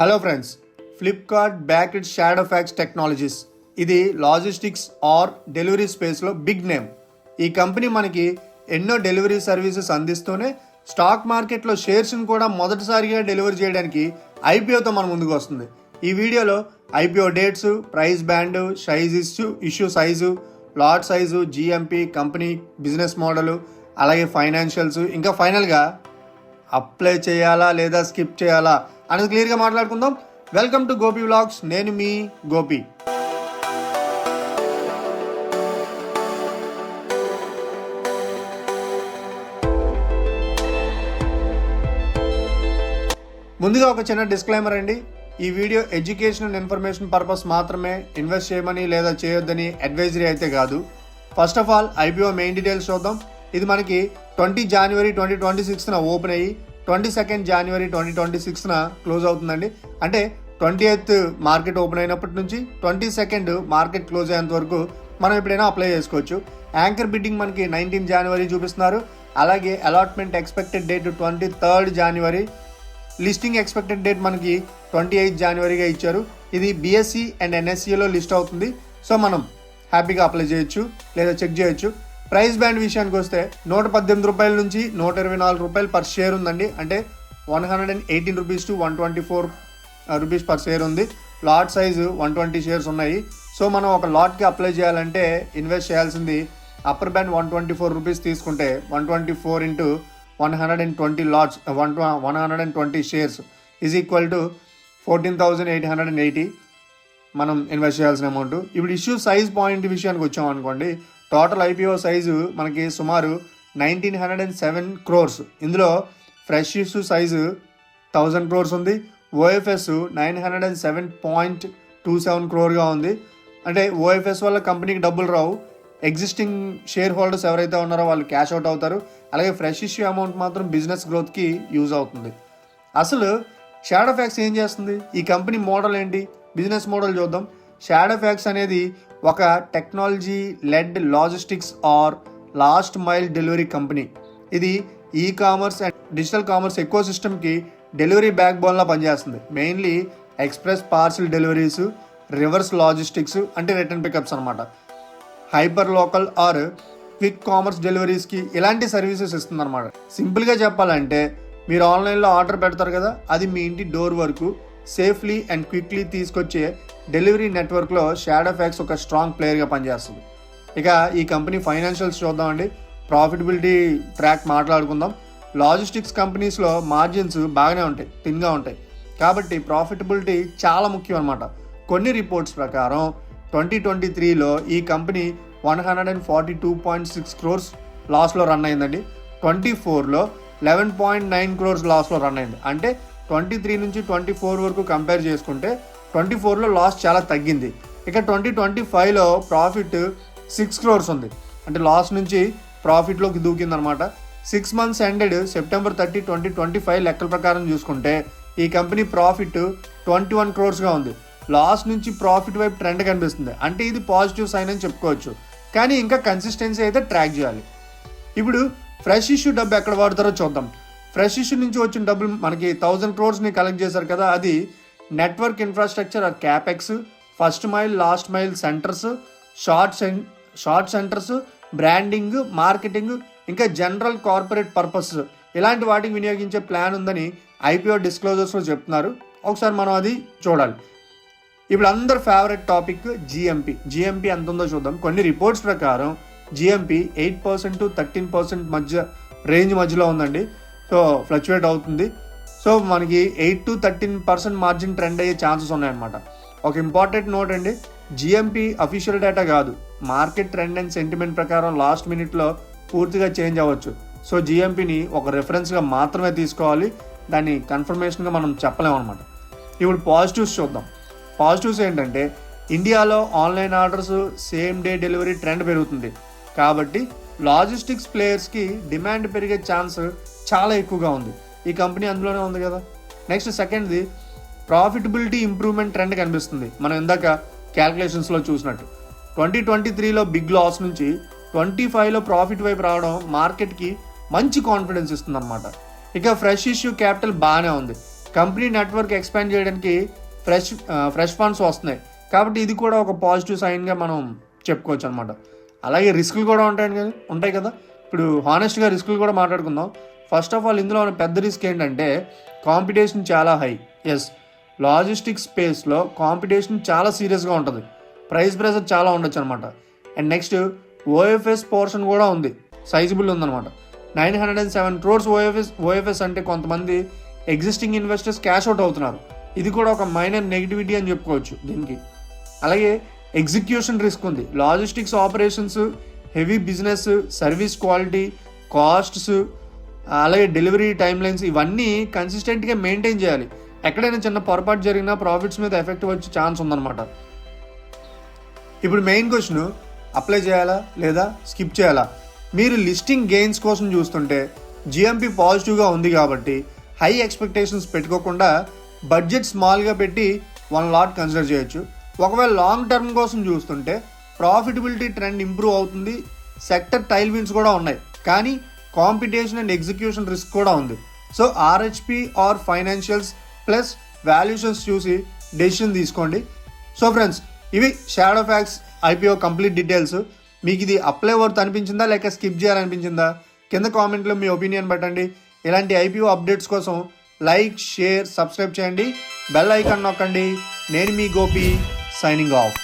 Hello friends, Flipkart back it Shadowfax technologies. ఇది logistics are delivery స్పేస్లో big name. ఈ company మనకి ఎన్నో డెలివరీ సర్వీసెస్ అందిస్తూనే స్టాక్ మార్కెట్లో షేర్స్ని కూడా మొదటిసారిగా డెలివరీ చేయడానికి ఐపీఓతో మన ముందుకు వస్తుంది. ఈ వీడియోలో IPO dates, price band, issue size, lot size, GMP, company business model, అలాగే ఫైనాన్షియల్స్, ఇంకా ఫైనల్గా అప్లై చేయాలా లేదా స్కిప్ చేయాలా అనేది క్లియర్గా మాట్లాడుకుందాం. Welcome to Gopi vlogs. నేను మీ గోపి. ముందుగా ఒక చిన్న డిస్క్లైమర్ అండి. ఈ వీడియో ఎడ్యుకేషనల్ ఇన్ఫర్మేషన్ పర్పస్ మాత్రమే. ఇన్వెస్ట్ చేయమని లేదా చేయొద్దని అడ్వైజరీ అయితే కాదు. First of all IPO main details చూద్దాం. ఇది మనకి 20 జనవరి 2026 ఓపెన్ అయ్యి 22 జనవరి 2026 క్లోజ్ అవుతుందండి. అంటే 28th మార్కెట్ ఓపెన్ అయినప్పటి నుంచి 22nd మార్కెట్ క్లోజ్ అయ్యేంత వరకు మనం ఎప్పుడైనా అప్లై చేసుకోవచ్చు. యాంకర్ బిడ్డింగ్ మనకి 19 జనవరి చూపిస్తున్నారు. అలాగే అలాట్మెంట్ ఎక్స్పెక్టెడ్ డేట్ 23rd జనవరి, లిస్టింగ్ ఎక్స్పెక్టెడ్ డేట్ మనకి 28 జనవరిగా ఇచ్చారు. ఇది బీఎస్సీ అండ్ ఎన్ఎస్సీలో లిస్ట్ అవుతుంది. సో మనం హ్యాపీగా అప్లై చేయొచ్చు లేదా చెక్ చేయొచ్చు. ప్రైస్ బ్యాండ్ విషయానికి వస్తే 118 రూపాయల నుంచి 124 రూపాయలు పర్ షేర్ ఉందండి. అంటే 118 rupees to 124 rupees per share ఉంది. లాట్ సైజు 120 షేర్స్ ఉన్నాయి. సో మనం ఒక లాట్కి అప్లై చేయాలంటే ఇన్వెస్ట్ చేయాల్సింది అప్పర్ బ్యాండ్ 124 రూపీస్ తీసుకుంటే 124 into 120 LADS 120 shares is equal to 14,880 మనం ఇన్వెస్ట్ చేయాల్సిన అమౌంట్. ఇప్పుడు ఇష్యూ సైజ్ పాయింట్ విషయానికి వచ్చాం అనుకోండి. టోటల్ ఐపీఓ సైజు మనకి సుమారు 1907 crores. ఇందులో ఫ్రెష్ ఇష్యూ సైజు 1000 crores ఉంది. ఓఎఫ్ఎస్ 907.27 crore ఉంది. అంటే ఓఎఫ్ఎస్ వల్ల కంపెనీకి డబ్బులు రావు. ఎగ్జిస్టింగ్ షేర్ హోల్డర్స్ ఎవరైతే ఉన్నారో వాళ్ళు క్యాష్ అవుట్ అవుతారు. అలాగే ఫ్రెష్ ఇష్యూ అమౌంట్ మాత్రం బిజినెస్ గ్రోత్కి యూజ్ అవుతుంది. అసలు షాడోఫాక్స్ ఏం చేస్తుంది? ఈ కంపెనీ మోడల్ ఏంటి? బిజినెస్ మోడల్ చూద్దాం. షాడోఫాక్స్ అనేది ఒక technology led logistics or last mile delivery company. ఇది e commerce and digital commerce eco సిస్టమ్కి డెలివరీ బ్యాక్ బోన్లా పనిచేస్తుంది. Mainly express parcel deliveries, reverse logistics అంటే రిటర్న్ పికప్స్ అనమాట, hyper local or quick commerce డెలివరీస్కి ఇలాంటి సర్వీసెస్ ఇస్తుంది అనమాట. సింపుల్గా చెప్పాలంటే మీరు ఆన్లైన్లో ఆర్డర్ పెడతారు కదా, అది మీ ఇంటి డోర్ వరకు సేఫ్లీ అండ్ క్విక్లీ తీసుకొచ్చే డెలివరీ నెట్వర్క్లో షాడోఫాక్స్ ఒక స్ట్రాంగ్ ప్లేయర్గా పనిచేస్తుంది. ఇక ఈ కంపెనీ ఫైనాన్షియల్స్ చూద్దామండి. ప్రాఫిటబిలిటీ ట్రాక్ మాట్లాడుకుందాం. లాజిస్టిక్స్ కంపెనీస్లో మార్జిన్స్ బాగానే ఉంటాయి, థిన్గా ఉంటాయి. కాబట్టి ప్రాఫిటబిలిటీ చాలా ముఖ్యం అనమాట. కొన్ని రిపోర్ట్స్ ప్రకారం 2023లో ఈ కంపెనీ 142.6 crores లాస్లో రన్ అయిందండి. 24లో 11.9 crores లాస్లో రన్ అయింది. అంటే 23 నుంచి 24 వరకు కంపేర్ చేసుకుంటే 24లో లాస్ చాలా తగ్గింది. ఇక 2025లో ప్రాఫిట్ 6 crores ఉంది. అంటే లాస్ నుంచి ప్రాఫిట్లోకి దూకిందనమాట. 6 months ఎండెడ్ September 30, 2025 లెక్కల ప్రకారం చూసుకుంటే ఈ కంపెనీ ప్రాఫిట్ 21 crores ఉంది. లాస్ నుంచి ప్రాఫిట్ వైపు ట్రెండ్ కనిపిస్తుంది. అంటే ఇది పాజిటివ్ సైన్ అని చెప్పుకోవచ్చు. కానీ ఇంకా కన్సిస్టెన్సీ అయితే ట్రాక్ చేయాలి. ఇప్పుడు ఫ్రెష్ ఇష్యూ డబ్బు ఎక్కడ వాడతారో చూద్దాం. ఫ్రెష్ ఇష్యూ నుంచి వచ్చిన డబ్బులు మనకి 1000 crores కలెక్ట్ చేశారు కదా, అది network infrastructure or capex, first mile last mile centres, short centres, branding, marketing, ఇంకా జనరల్ కార్పొరేట్ పర్పస్ ఇలాంటి వాటికి వినియోగించే ప్లాన్ ఉందని ఐపీఓ డిస్క్లోజర్స్లో చెప్తున్నారు. ఒకసారి మనం అది చూడాలి. ఇప్పుడు అందరు ఫేవరెట్ టాపిక్ జిఎంపి ఎంత ఉందో చూద్దాం. కొన్ని రిపోర్ట్స్ ప్రకారం జిఎంపి 8% to 13% రేంజ్ మధ్యలో ఉందండి. సో ఫ్లక్చువేట్ అవుతుంది. సో మనకి 8 to 13% మార్జిన్ ట్రెండ్ అయ్యే ఛాన్సెస్ ఉన్నాయన్నమాట. ఒక ఇంపార్టెంట్ నోట్ అండి, జిఎంపి అఫీషియల్ డేటా కాదు. మార్కెట్ ట్రెండ్ అండ్ సెంటిమెంట్ ప్రకారం లాస్ట్ మినిట్లో పూర్తిగా చేంజ్ అవ్వచ్చు. సో జిఎంపిని ఒక రెఫరెన్స్గా మాత్రమే తీసుకోవాలి, దాన్ని కన్ఫర్మేషన్గా మనం చెప్పలేము అనమాట. ఇప్పుడు పాజిటివ్స్ చూద్దాం. పాజిటివ్స్ ఏంటంటే ఇండియాలో online orders, same day delivery trend పెరుగుతుంది. కాబట్టి లాజిస్టిక్స్ ప్లేయర్స్కి డిమాండ్ పెరిగే ఛాన్స్ చాలా ఎక్కువగా ఉంది. ఈ కంపెనీ అందులోనే ఉంది కదా. నెక్స్ట్ సెకండ్ది ప్రాఫిటబిలిటీ ఇంప్రూవ్మెంట్ ట్రెండ్ కనిపిస్తుంది. మనం ఇందాక క్యాల్కులేషన్స్లో చూసినట్టు 2023లో బిగ్ లాస్ నుంచి 25లో ప్రాఫిట్ వైపు రావడం మార్కెట్కి మంచి కాన్ఫిడెన్స్ ఇస్తుంది అనమాట. ఇక ఫ్రెష్ ఇష్యూ క్యాపిటల్ బాగానే ఉంది. కంపెనీ నెట్వర్క్ ఎక్స్పాండ్ చేయడానికి ఫ్రెష్ ఫండ్స్ వస్తున్నాయి. కాబట్టి ఇది కూడా ఒక పాజిటివ్ సైన్గా మనం చెప్పుకోవచ్చు అనమాట. అలాగే రిస్కులు కూడా ఉంటాయి కదా. ఇప్పుడు హానెస్ట్గా రిస్కులు కూడా మాట్లాడుకుందాం. ఫస్ట్ ఆఫ్ ఆల్ ఇందులో ఉన్న పెద్ద రిస్క్ ఏంటంటే కాంపిటీషన్ చాలా హై. ఎస్, లాజిస్టిక్స్ స్పేస్లో కాంపిటీషన్ చాలా సీరియస్గా ఉంటుంది. ప్రైస్ ప్రెషర్ చాలా ఉండొచ్చు అనమాట. అండ్ నెక్స్ట్ ఓఎఫ్ఎస్ పోర్షన్ కూడా ఉంది, సైజబుల్ ఉందన్నమాట. 907 crores ఓఎఫ్ఎస్ అంటే కొంతమంది ఎగ్జిస్టింగ్ ఇన్వెస్టర్స్ క్యాష్ అవుట్ అవుతున్నారు. ఇది కూడా ఒక మైనర్ నెగిటివిటీ అని చెప్పుకోవచ్చు దీనికి. అలాగే ఎగ్జిక్యూషన్ రిస్క్ ఉంది. Logistics operations, heavy business, service quality, costs, అలాగే డెలివరీ టైమ్ లైన్స్ ఇవన్నీ కన్సిస్టెంట్గా మెయింటైన్ చేయాలి. ఎక్కడైనా చిన్న పొరపాటు జరిగినా ప్రాఫిట్స్ మీద ఎఫెక్ట్ వచ్చే ఛాన్స్ ఉందన్నమాట. ఇప్పుడు మెయిన్ క్వశ్చన్, అప్లై చేయాలా లేదా స్కిప్ చేయాలా? మీరు లిస్టింగ్ గెయిన్స్ కోసం చూస్తుంటే జిఎంపి పాజిటివ్గా ఉంది కాబట్టి హై ఎక్స్పెక్టేషన్స్ పెట్టుకోకుండా బడ్జెట్ స్మాల్గా పెట్టి 1 lot కన్సిడర్ చేయొచ్చు. ఒకవేళ లాంగ్ టర్మ్ కోసం చూస్తుంటే ప్రాఫిటబిలిటీ ట్రెండ్ ఇంప్రూవ్ అవుతుంది, సెక్టర్ టైల్ విన్స్ కూడా ఉన్నాయి, కానీ కాంపిటీషన్ అండ్ ఎగ్జిక్యూషన్ రిస్క్ కూడా ఉంది. So RHP or financials plus valuations చూసి డెసిషన్ తీసుకోండి. సో ఫ్రెండ్స్, ఇవి Shadowfax IPO complete details. మీకు ఇది అప్లై వర్త్ అనిపించిందా లేక స్కిప్ చేయాలనిపించిందా? కింద కామెంట్లో మీ ఒపీనియన్ పెట్టండి. ఇలాంటి ఐపీఓ అప్డేట్స్ కోసం లైక్, షేర్, సబ్స్క్రైబ్ చేయండి, బెల్ ఐకాన్ నొక్కండి. నేను మీ గోపి, సైనింగ్ ఆఫ్.